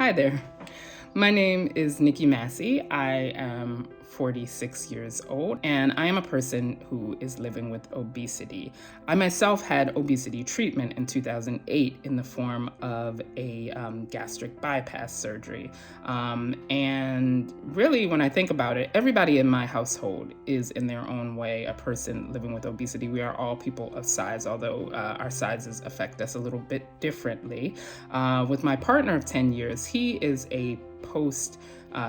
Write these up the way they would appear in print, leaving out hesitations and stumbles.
Hi there. My name is Nikki Massey. I am 46 years old, and I am a person who is living with obesity. I myself had obesity treatment in 2008 in the form of a gastric bypass surgery. And really, when I think about it, everybody in my household is in their own way a person living with obesity. We are all people of size, although our sizes affect us a little bit differently. With my partner of 10 years, he is a post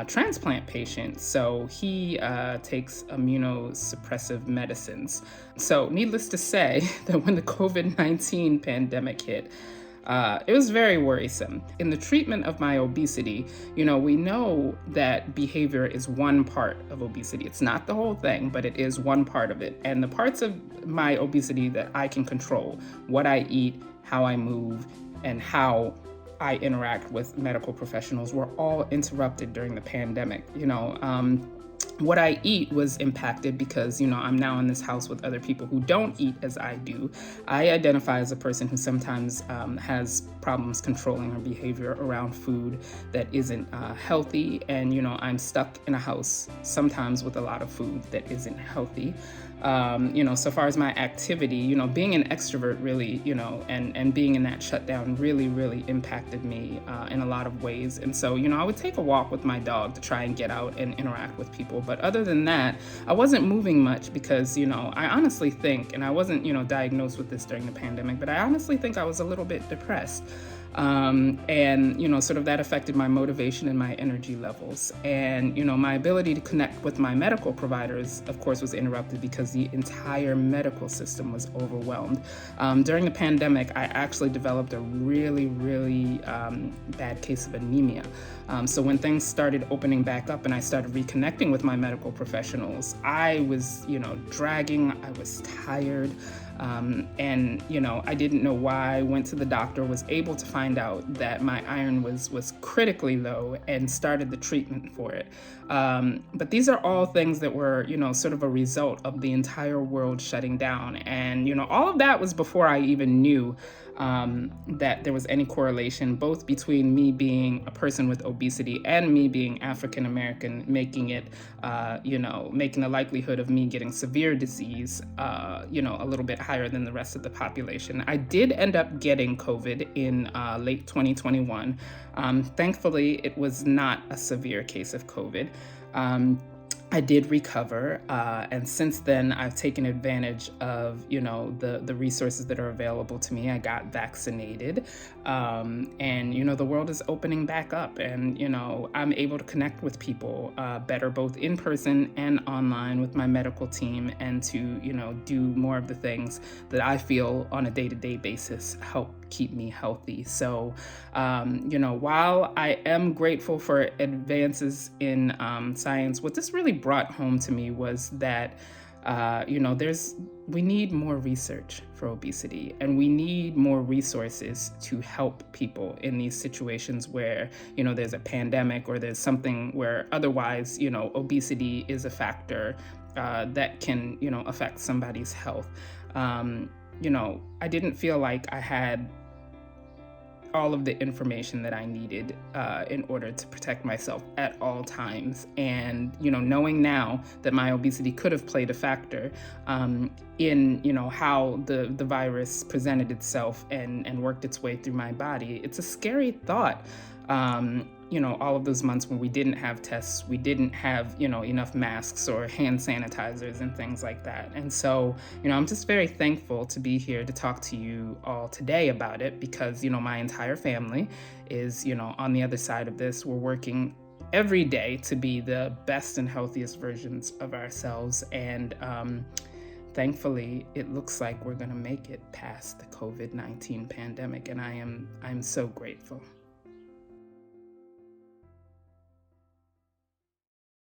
transplant patient, so he takes immunosuppressive medicines. So, needless to say, that when the COVID-19 pandemic hit, it was very worrisome. In the treatment of my obesity, we know that behavior is one part of obesity. It's not the whole thing, but it is one part of it. And the parts of my obesity that I can control, what I eat, how I move, and how I interact with medical professionals, were all interrupted during the pandemic. What I eat was impacted because, I'm now in this house with other people who don't eat as I do. I identify as a person who sometimes has problems controlling her behavior around food that isn't healthy. And, I'm stuck in a house sometimes with a lot of food that isn't healthy. So far as my activity, being an extrovert really, and being in that shutdown really, really impacted me in a lot of ways. And so, I would take a walk with my dog to try and get out and interact with people. But other than that, I wasn't moving much because, I honestly think, and I wasn't, diagnosed with this during the pandemic, but I honestly think I was a little bit depressed. Sort of that affected my motivation and my energy levels. And, my ability to connect with my medical providers, of course, was interrupted because the entire medical system was overwhelmed. During the pandemic, I actually developed a really, really bad case of anemia. So when things started opening back up and I started reconnecting with my medical professionals, I was, dragging, I was tired. I didn't know why. Went to the doctor, was able to find out that my iron was critically low and started the treatment for it. But these are all things that were, sort of a result of the entire world shutting down. And, all of that was before I even knew that there was any correlation both between me being a person with obesity and me being African American, making it, making the likelihood of me getting severe disease, a little bit higher than the rest of the population. I did end up getting COVID in late 2021. Thankfully, it was not a severe case of COVID. I did recover, and since then I've taken advantage of, the resources that are available to me. I got vaccinated, and the world is opening back up, and I'm able to connect with people better, both in person and online with my medical team, and to do more of the things that I feel on a day-to-day basis help keep me healthy. So, while I am grateful for advances in science, what this really brought home to me was that, we need more research for obesity, and we need more resources to help people in these situations where, there's a pandemic or there's something where otherwise, obesity is a factor that can, affect somebody's health. I didn't feel like I had all of the information that I needed in order to protect myself at all times. And, knowing now that my obesity could have played a factor in, how the virus presented itself and worked its way through my body, it's a scary thought. All of those months when we didn't have tests, we didn't have, enough masks or hand sanitizers and things like that. And so, I'm just very thankful to be here to talk to you all today about it because, my entire family is, on the other side of this. We're working every day to be the best and healthiest versions of ourselves. And thankfully, it looks like we're going to make it past the COVID-19 pandemic. And I'm so grateful.